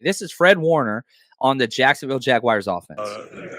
This is Fred Warner on the Jacksonville Jaguars offense.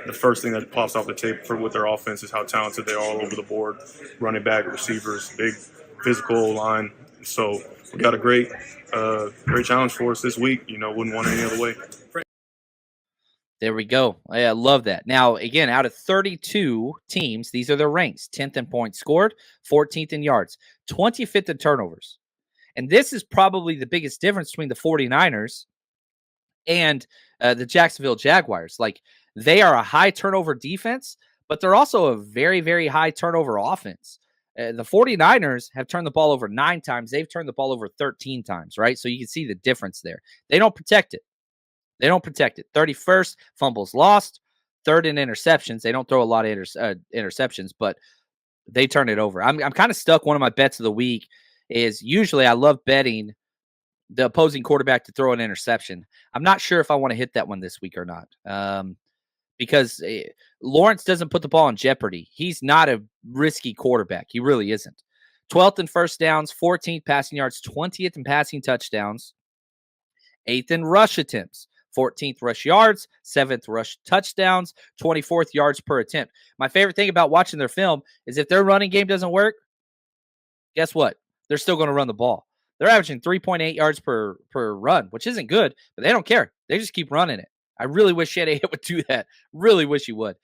The first thing that pops off the tape with their offense is how talented they are all over the board. Running back, receivers, big physical line. So we got a great challenge for us this week. Wouldn't want it any other way. There we go. I love that. Now, again, out of 32 teams, these are their ranks. 10th in points scored, 14th in yards, 25th in turnovers. And this is probably the biggest difference between the 49ers and the Jacksonville Jaguars. Like, they are a high turnover defense, but they're also a very, very high turnover offense. The 49ers have turned the ball over 9 times. They've turned the ball over 13 times, right? So you can see the difference there. They don't protect it. 31st, fumbles lost. 3rd in interceptions. They don't throw a lot of interceptions, but they turn it over. I'm kind of stuck. One of my bets of the week is usually I love betting the opposing quarterback to throw an interception. I'm not sure if I want to hit that one this week or not, because Lawrence doesn't put the ball in jeopardy. He's not a risky quarterback. He really isn't. 12th in first downs, 14th passing yards, 20th in passing touchdowns, 8th in rush attempts, 14th rush yards, 7th rush touchdowns, 24th yards per attempt. My favorite thing about watching their film is if their running game doesn't work, guess what? They're still going to run the ball. They're averaging 3.8 yards per run, which isn't good, but they don't care. They just keep running it. I really wish Shanahan would do that. Really wish he would.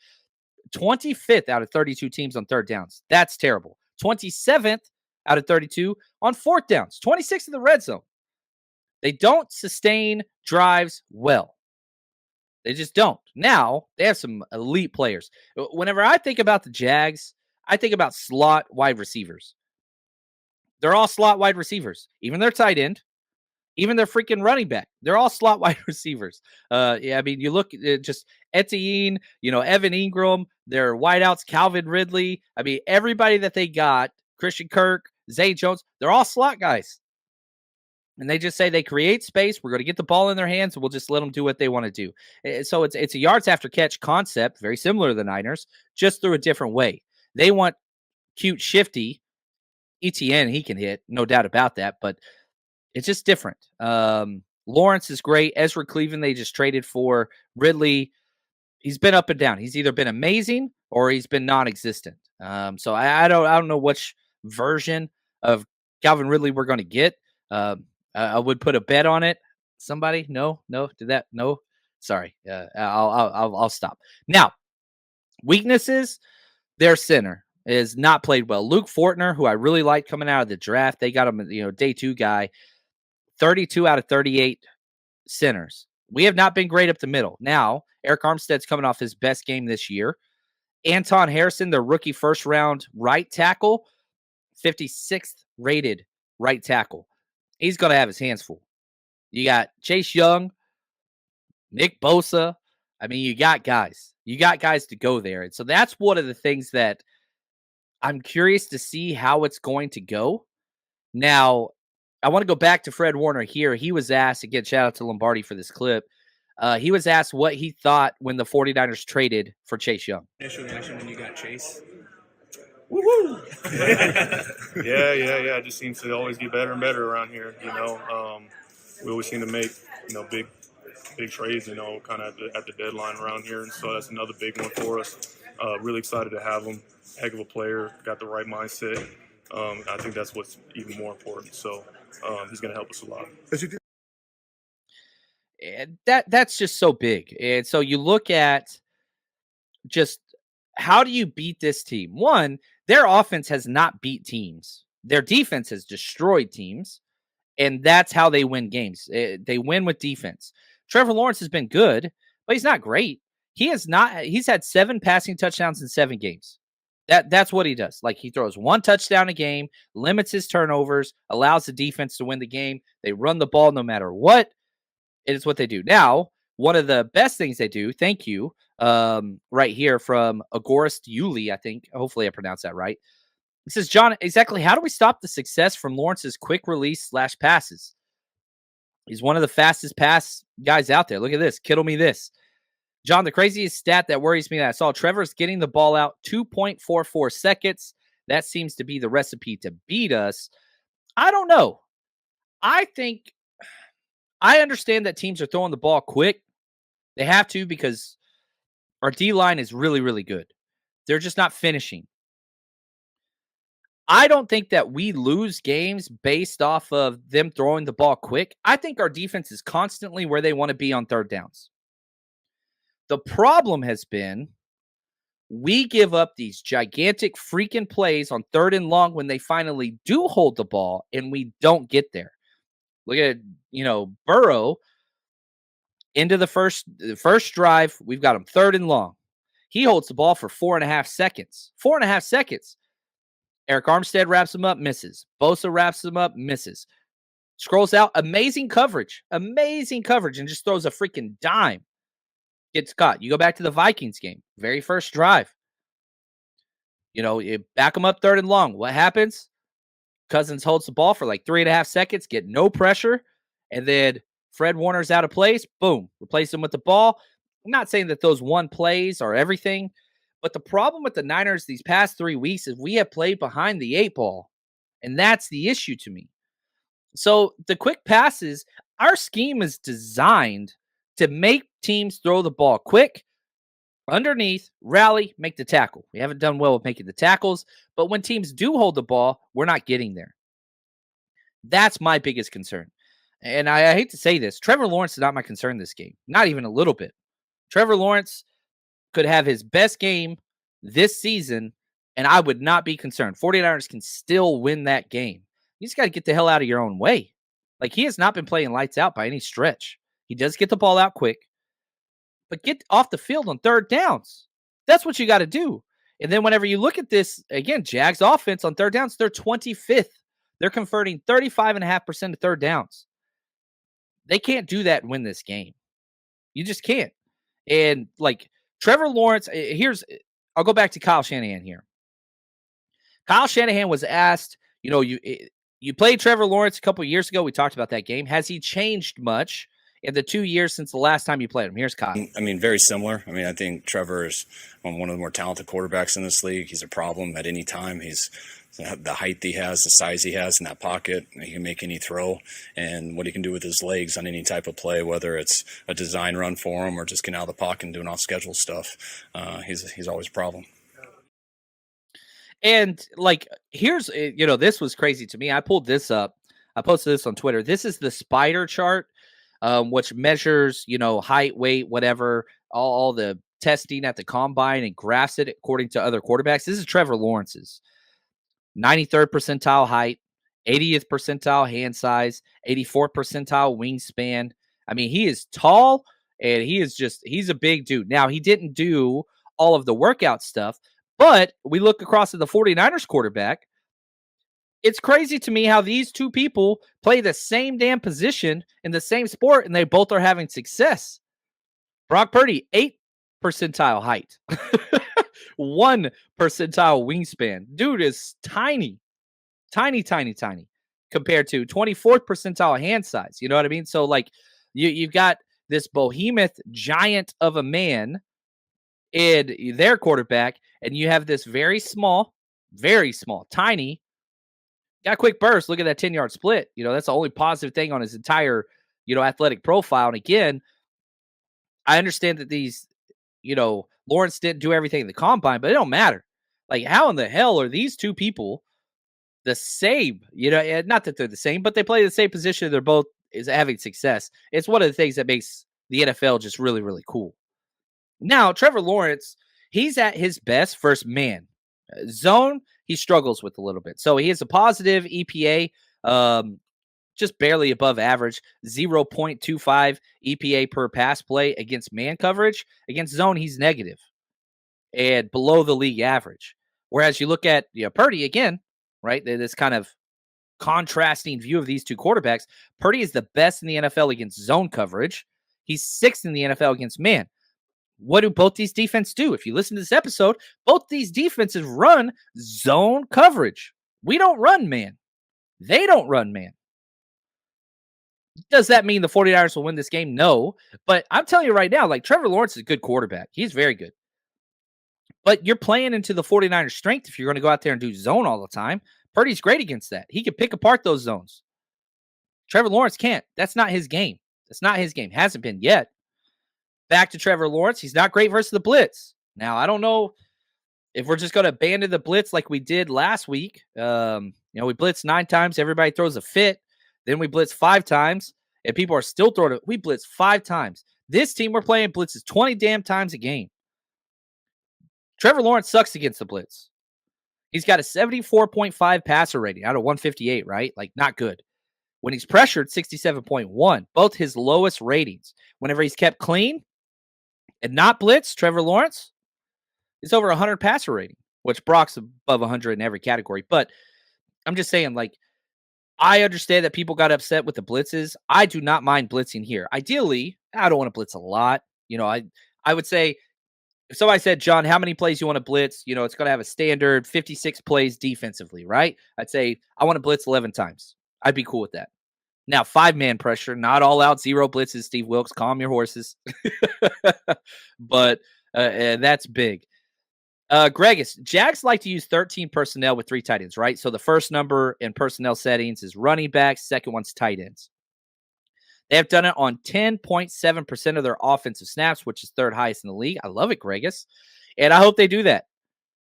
25th out of 32 teams on third downs. That's terrible. 27th out of 32 on fourth downs. 26th in the red zone. They don't sustain drives well. They just don't. Now, they have some elite players. Whenever I think about the Jags, I think about slot wide receivers. They're all slot wide receivers. Even their tight end, even their freaking running back. They're all slot wide receivers. Yeah, I mean, you look at just Etienne, Evan Ingram, their wideouts, Calvin Ridley. I mean, everybody that they got, Christian Kirk, Zay Jones, they're all slot guys. And they just say they create space. We're going to get the ball in their hands, and we'll just let them do what they want to do. So it's a yards after catch concept, very similar to the Niners, just through a different way. They want cute, shifty ETN. He can hit, no doubt about that, but it's just different. Lawrence is great. Ezra Cleveland, they just traded for. Ridley, he's been up and down. He's either been amazing or he's been non-existent. So I don't know which version of Calvin Ridley we're going to get. I would put a bet on it. Somebody? No, did that? No, sorry. I'll stop. Now, weaknesses. Their center is not played well. Luke Fortner, who I really like coming out of the draft, they got him, day 2 guy. 32 out of 38 centers. We have not been great up the middle. Now, Eric Armstead's coming off his best game this year. Anton Harrison, their rookie first round right tackle, 56th rated right tackle. He's going to have his hands full. You got Chase Young, Nick Bosa. I mean, you got guys. You got guys to go there. And so that's one of the things that I'm curious to see how it's going to go. Now, I want to go back to Fred Warner here. He was asked, again, shout out to Lombardi for this clip. He was asked what he thought when the 49ers traded for Chase Young. Initial reaction when you got Chase? Woohoo! Yeah. It just seems to always get better and better around here. We always seem to make, big trades, kind of at the deadline around here. And so that's another big one for us. Really excited to have him. Heck of a player, got the right mindset. I think that's what's even more important. So he's going to help us a lot. That's just so big. And so you look at just how do you beat this team? One, their offense has not beat teams. Their defense has destroyed teams, and that's how they win games. They win with defense. Trevor Lawrence has been good, but he's not great. He's had 7 passing touchdowns in 7 games. That's what he does. Like, he throws 1 touchdown a game, limits his turnovers, allows the defense to win the game. They run the ball no matter what. It is what they do. Now, one of the best things they do, thank you, right here from Agorist Yuli, I think. Hopefully I pronounced that right. He says, John, exactly how do we stop the success from Lawrence's quick release / passes? He's one of the fastest pass guys out there. Look at this. Kittle me this. John, the craziest stat that worries me that I saw, Trevor's getting the ball out 2.44 seconds. That seems to be the recipe to beat us. I don't know. I think I understand that teams are throwing the ball quick. They have to because our D-line is really, really good. They're just not finishing. I don't think that we lose games based off of them throwing the ball quick. I think our defense is constantly where they want to be on third downs. The problem has been we give up these gigantic freaking plays on third and long when they finally do hold the ball and we don't get there. Look at, Burrow into the first drive. We've got him third and long. He holds the ball for 4.5 seconds. 4.5 seconds. Eric Armstead wraps him up, misses. Bosa wraps him up, misses. Scrolls out, amazing coverage, and just throws a freaking dime. Gets caught. You go back to the Vikings game, very first drive. You back them up third and long. What happens? Cousins holds the ball for like 3.5 seconds, get no pressure, and then Fred Warner's out of place. Boom, replace him with the ball. I'm not saying that those one plays are everything, but the problem with the Niners these past 3 weeks is we have played behind the 8 ball, and that's the issue to me. So the quick passes, our scheme is designed to make teams throw the ball quick, underneath, rally, make the tackle. We haven't done well with making the tackles, but when teams do hold the ball, we're not getting there. That's my biggest concern. And I hate to say this, Trevor Lawrence is not my concern this game. Not even a little bit. Trevor Lawrence could have his best game this season, and I would not be concerned. 49ers can still win that game. You just got to get the hell out of your own way. Like, he has not been playing lights out by any stretch. He does get the ball out quick, but get off the field on third downs. That's what you got to do. And then whenever you look at this, again, Jags offense on third downs, they're 25th. They're converting 35.5% of third downs. They can't do that and win this game. You just can't. And like Trevor Lawrence, I'll go back to Kyle Shanahan here. Kyle Shanahan was asked, you played Trevor Lawrence a couple of years ago. We talked about that game. Has he changed much in the 2 years since the last time you played him? Here's Kyle. I mean, very similar. I mean, I think Trevor is one of the more talented quarterbacks in this league. He's a problem at any time. He's the height he has, the size he has in that pocket. He can make any throw, and what he can do with his legs on any type of play, whether it's a design run for him or just getting out of the pocket and doing off-schedule stuff. He's always a problem. And like, here's, this was crazy to me. I pulled this up. I posted this on Twitter. This is the spider chart, which measures, height, weight, whatever, all the testing at the combine and graphs it according to other quarterbacks. This is Trevor Lawrence's 93rd percentile height, 80th percentile hand size, 84th percentile wingspan. I mean, he is tall and he's a big dude. Now, he didn't do all of the workout stuff, but we look across at the 49ers quarterback. It's crazy to me how these two people play the same damn position in the same sport, and they both are having success. Brock Purdy, 8th percentile height, 1 percentile wingspan. Dude is tiny compared to 24th percentile hand size. You know what I mean? So, like, you've got this behemoth giant of a man in their quarterback, and you have this very small, tiny, got a quick burst. Look at that 10-yard split. That's the only positive thing on his entire, athletic profile. And again, I understand that these, Lawrence didn't do everything in the combine, but it don't matter. Like, how in the hell are these two people the same? Not that they're the same, but they play the same position. They're both is having success. It's one of the things that makes the NFL just really, really cool. Now, Trevor Lawrence, he's at his best first man. Zone, he struggles with a little bit. So he has a positive EPA, just barely above average, 0.25 EPA per pass play against man coverage. Against zone, he's negative and below the league average. Whereas you look at Purdy again, right? This kind of contrasting view of these two quarterbacks. Purdy is the best in the NFL against zone coverage. He's 6th in the NFL against man. What do both these defenses do? If you listen to this episode, both these defenses run zone coverage. We don't run man. They don't run man. Does that mean the 49ers will win this game? No. But I'm telling you right now, like, Trevor Lawrence is a good quarterback. He's very good. But you're playing into the 49ers' strength if you're going to go out there and do zone all the time. Purdy's great against that. He can pick apart those zones. Trevor Lawrence can't. That's not his game. It's not his game. Hasn't been yet. Back to Trevor Lawrence. He's not great versus the blitz. Now, I don't know if we're just going to abandon the blitz like we did last week. We blitzed 9 times. Everybody throws a fit. Then we blitz 5 times, and people are still throwing it. We blitz 5 times. This team we're playing blitzes 20 damn times a game. Trevor Lawrence sucks against the blitz. He's got a 74.5 passer rating out of 158, right? Like, not good. When he's pressured, 67.1. Both his lowest ratings. Whenever he's kept clean and not blitzed, Trevor Lawrence is over 100 passer rating, which Brock's above 100 in every category. But I'm just saying, like, I understand that people got upset with the blitzes. I do not mind blitzing here. Ideally, I don't want to blitz a lot. I would say, if somebody said, John, how many plays you want to blitz? It's going to have a standard 56 plays defensively, right? I'd say I want to blitz 11 times. I'd be cool with that. Now, 5-man pressure, not all out, 0 blitzes, Steve Wilkes, calm your horses. But that's big. Gregus, Jags like to use 13 personnel with 3 tight ends, right? So the first number in personnel settings is running backs, second one's tight ends. They have done it on 10.7% of their offensive snaps, which is 3rd highest in the league. I love it, Gregus. And I hope they do that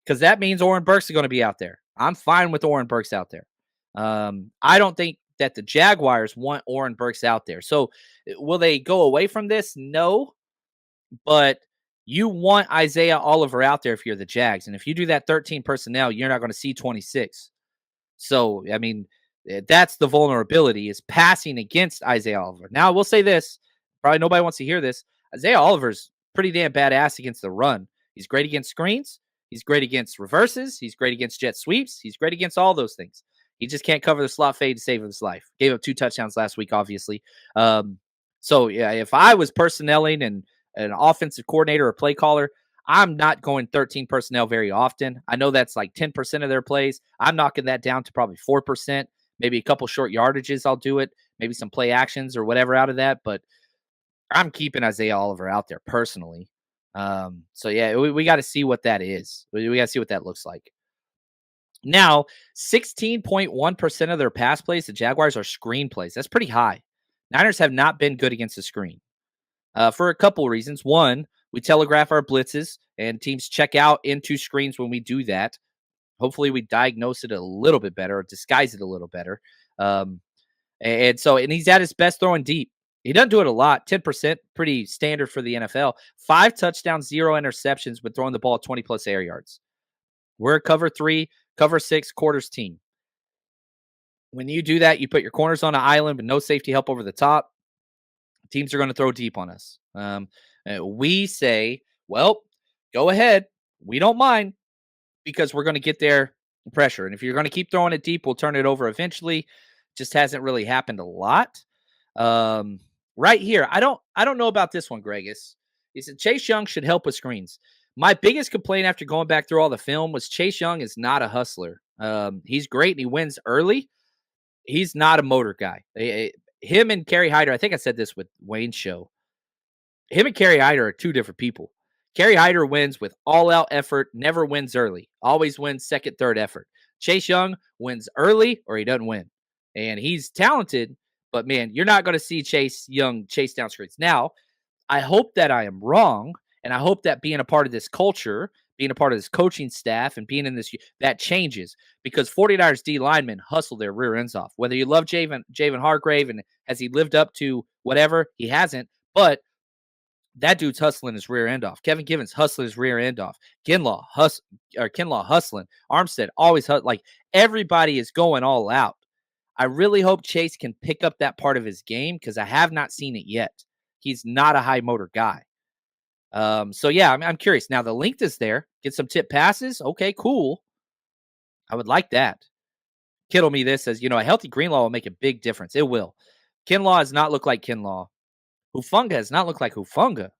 because that means Oren Burks is going to be out there. I'm fine with Oren Burks out there. I don't think that the Jaguars want Oren Burks out there. So will they go away from this? No. But you want Isaiah Oliver out there if you're the Jags. And if you do that 13 personnel, you're not going to see 26. So, I mean, that's the vulnerability is passing against Isaiah Oliver. Now, I will say this. Probably nobody wants to hear this. Isaiah Oliver's pretty damn badass against the run. He's great against screens. He's great against reverses. He's great against jet sweeps. He's great against all those things. He just can't cover the slot fade to save his life. Gave up 2 touchdowns last week, obviously. So, yeah, if I was personnelling and an offensive coordinator or play caller, I'm not going 13 personnel very often. I know that's like 10% of their plays. I'm knocking that down to probably 4%, maybe a couple short yardages. I'll do it, maybe some play actions or whatever out of that. But I'm keeping Isaiah Oliver out there personally. So yeah, we got to see what that is. We got to see what that looks like. Now, 16.1% of their pass plays, the Jaguars are screen plays. That's pretty high. Niners have not been good against the screen. For a couple of reasons. One, we telegraph our blitzes, and teams check out into screens when we do that. Hopefully, we diagnose it a little bit better or disguise it a little better. And he's at his best throwing deep. He doesn't do it a lot. 10%, pretty standard for the NFL. 5 touchdowns, 0 interceptions, but throwing the ball 20-plus air yards. We're a cover 3, cover 6 quarters team. When you do that, you put your corners on an island with no safety help over the top. Teams are going to throw deep on us. We say, well, go ahead. We don't mind because we're going to get their pressure. And if you're going to keep throwing it deep, we'll turn it over eventually. Just hasn't really happened a lot. Right here, I don't know about this one, Gregus. He said Chase Young should help with screens. My biggest complaint after going back through all the film was Chase Young is not a hustler. He's great and he wins early. He's not a motor guy. Him and Kerry Hyder, I think I said this with Wayne's show. Him and Kerry Hyder are 2 different people. Kerry Hyder wins with all-out effort, never wins early. Always wins second, third effort. Chase Young wins early or he doesn't win. And he's talented, but, man, you're not going to see Chase Young chase down screens. Now, I hope that I am wrong, and I hope that being a part of this culture, being a part of this coaching staff, and being in this, that changes because 49ers D linemen hustle their rear ends off. Whether you love Javon Hargrave and has he lived up to whatever, he hasn't, but that dude's hustling his rear end off. Kevin Givens hustling his rear end off. Kinlaw hustling. Armstead always like everybody is going all out. I really hope Chase can pick up that part of his game because I have not seen it yet. He's not a high motor guy. So yeah, I'm curious. Now the length is there. Get some tip passes. Okay, cool. I would like that. Kittle me this says, a healthy Greenlaw will make a big difference. It will. Kinlaw does not look like Kinlaw. Hufanga does not look like Hufanga.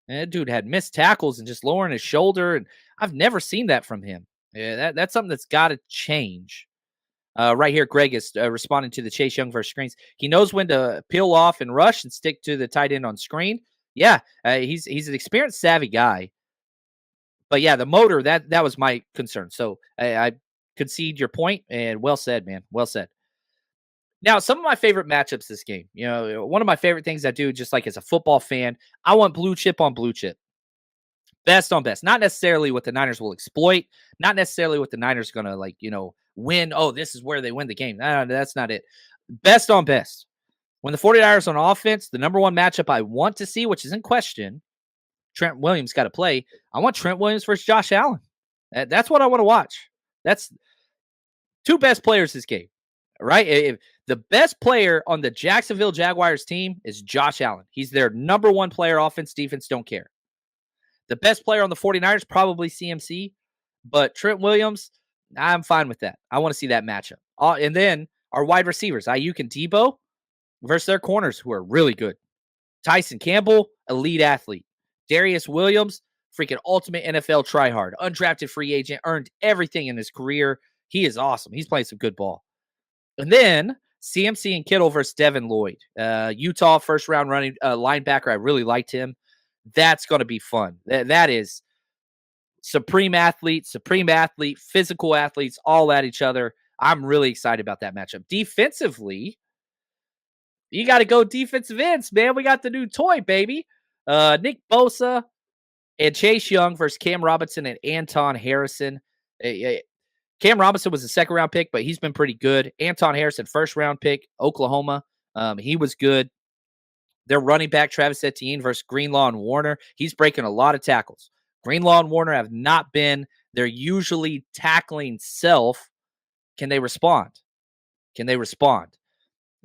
And that dude had missed tackles and just lowering his shoulder, and I've never seen that from him. Yeah, that's something that's got to change. Right here, Greg is responding to the Chase Young versus screens. He knows when to peel off and rush and stick to the tight end on screen. Yeah, he's an experienced, savvy guy. But yeah, the motor, that was my concern. So I concede your point, and well said, man. Well said. Now, some of my favorite matchups this game, one of my favorite things I do just like as a football fan, I want blue chip on blue chip. Best on best. Not necessarily what the Niners will exploit. Not necessarily what the Niners are going to win. Oh, this is where they win the game. No, that's not it. Best on best. When the 49ers on offense, the number one matchup I want to see, which is in question, Trent Williams got to play. I want Trent Williams versus Josh Allen. That's what I want to watch. That's two best players this game, right? If the best player on the Jacksonville Jaguars team is Josh Allen. He's their number one player, offense, defense, don't care. The best player on the 49ers, probably CMC, but Trent Williams, I'm fine with that. I want to see that matchup. And then our wide receivers, Ayuk and Debo versus their corners, who are really good. Tyson Campbell, elite athlete. Darius Williams, freaking ultimate NFL tryhard. Undrafted free agent, earned everything in his career. He is awesome. He's playing some good ball. And then CMC and Kittle versus Devin Lloyd. Utah first-round running linebacker. I really liked him. That's going to be fun. That is supreme athlete, physical athletes, all at each other. I'm really excited about that matchup. Defensively, you got to go defensive ends, man. We got the new toy, baby. Nick Bosa and Chase Young versus Cam Robinson and Anton Harrison. Cam Robinson was a second-round pick, but he's been pretty good. Anton Harrison, first-round pick, Oklahoma. He was good. Their running back, Travis Etienne versus Greenlaw and Warner. He's breaking a lot of tackles. Greenlaw and Warner have not been their usually tackling self. Can they respond? And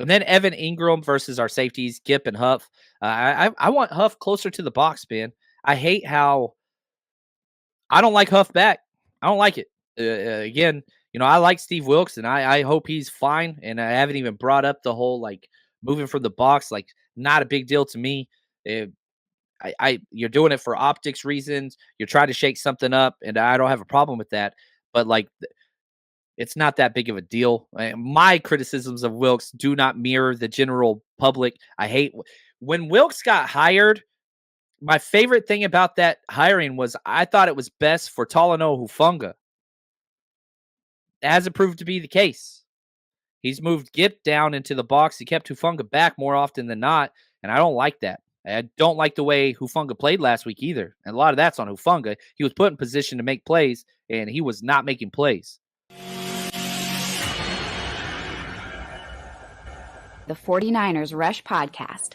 then Evan Ingram versus our safeties, Gipp and Huff. I want Huff closer to the box, man. I hate how I don't like Huff back. I don't like it. Again, I like Steve Wilkes, and I hope he's fine. And I haven't even brought up the whole, moving from the box, not a big deal to me. You're doing it for optics reasons. You're trying to shake something up, and I don't have a problem with that. But, it's not that big of a deal. My criticisms of Wilkes do not mirror the general public. I hate when Wilkes got hired. My favorite thing about that hiring was I thought it was best for Talanoa Hufanga. It hasn't proved to be the case. He's moved Gipp down into the box. He kept Hufanga back more often than not, and I don't like that. I don't like the way Hufanga played last week either, and a lot of that's on Hufanga. He was put in position to make plays, and he was not making plays. The 49ers Rush Podcast.